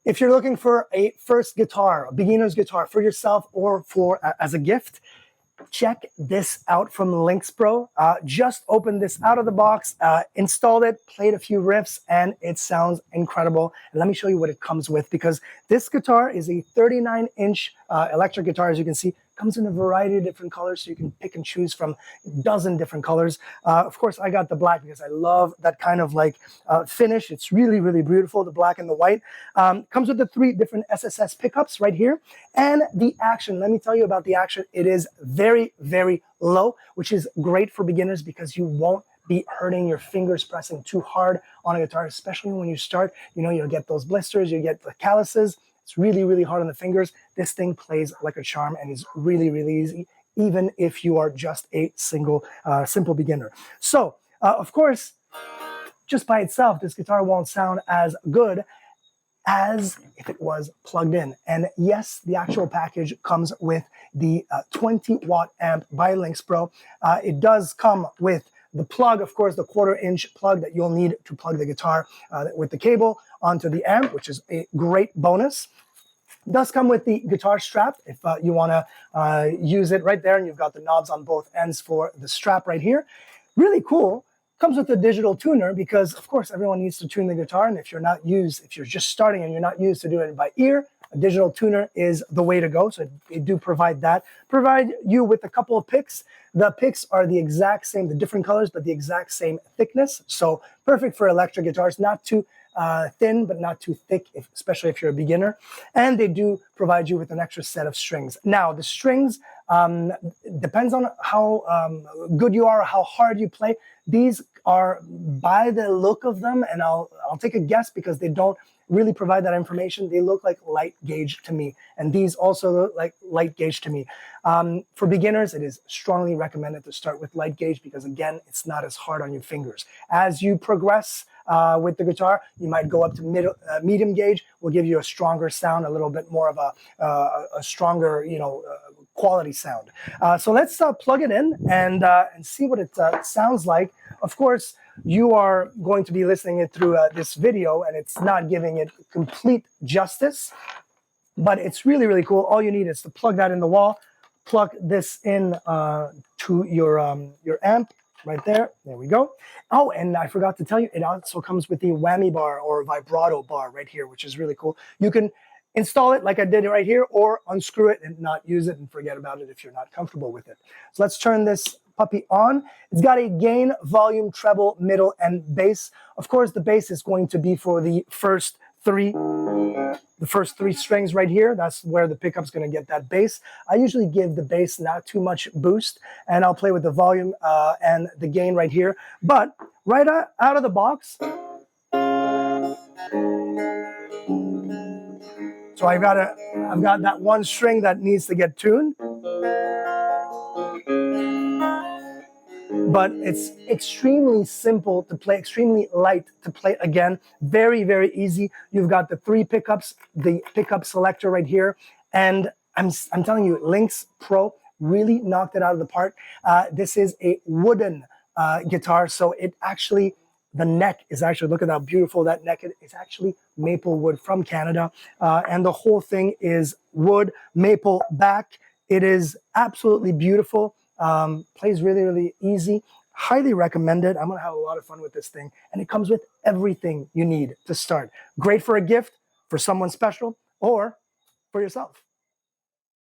If you're looking for a first guitar, a beginner's guitar for yourself or for as a gift, check this out from LyxPro. Just opened this out of the box, installed it, played a few riffs, and it sounds incredible. And let me show you what it comes with, because this guitar is a 39-inch electric guitar. As you can see, comes in a variety of different colors, so you can pick and choose from a dozen different colors. Of course, I got the black because I love that kind of like finish. It's really, really beautiful, the black and the white. Comes with the 3 different SSS pickups right here. And the action, let me tell you about the action. It is very, very low, which is great for beginners because you won't be hurting your fingers pressing too hard on a guitar, especially when you start. You know, you'll get those blisters, you get the calluses. It's really, really hard on the fingers. This thing plays like a charm and is really, really easy, even if you are just a simple beginner. So, of course, just by itself, this guitar won't sound as good as if it was plugged in. And yes, the actual package comes with the 20-watt amp by LyxPro. It does come with the plug, of course, the 1/4-inch plug that you'll need to plug the guitar with the cable onto the amp, which is a great bonus. It does come with the guitar strap if you want to use it right there, and you've got the knobs on both ends for the strap right here. Really cool. Comes with a digital tuner because, of course, everyone needs to tune the guitar, and if you're just starting and you're not used to doing it by ear, a digital tuner is the way to go. So they do provide that. Provide you with a couple of picks. The picks are the exact same, the different colors, but the exact same thickness. So perfect for electric guitars, not too thin, but not too thick, especially if you're a beginner. And they do provide you with an extra set of strings. Now, the strings, depends on how good you are, or how hard you play. These are, by the look of them, and I'll take a guess because they don't really provide that information, they look like light gauge to me. And these also look like light gauge to me. For beginners, it is strongly recommended to start with light gauge because, again, it's not as hard on your fingers. As you progress with the guitar, you might go up to medium gauge, will give you a stronger sound, a little bit more of a stronger, quality sound. So let's plug it in and see what it sounds like. Of course, you are going to be listening it through this video, and it's not giving it complete justice, but it's really, really cool. All you need is to plug that in the wall, plug this in to your amp right there. There we go. Oh, and I forgot to tell you, it also comes with the whammy bar or vibrato bar right here, which is really cool. You can install it like I did right here, or unscrew it and not use it and forget about it if you're not comfortable with it. So let's turn this puppy on. It's got a gain, volume, treble, middle, and bass. Of course, the bass is going to be for the first three strings right here. That's where the pickup's going to get that bass. I usually give the bass not too much boost, and I'll play with the volume and the gain right here. But right out of the box, so I've got that one string that needs to get tuned. But it's extremely simple to play, extremely light to play. Again, very, very easy. You've got the 3 pickups, the pickup selector right here. And I'm telling you, LyxPro really knocked it out of the park. This is a wooden guitar. So it actually, the neck is actually, look at how beautiful that neck is. It's actually maple wood from Canada. And the whole thing is wood, maple back. It is absolutely beautiful. Plays really, really easy. Highly recommended. I'm going to have a lot of fun with this thing. And it comes with everything you need to start. Great for a gift, for someone special, or for yourself.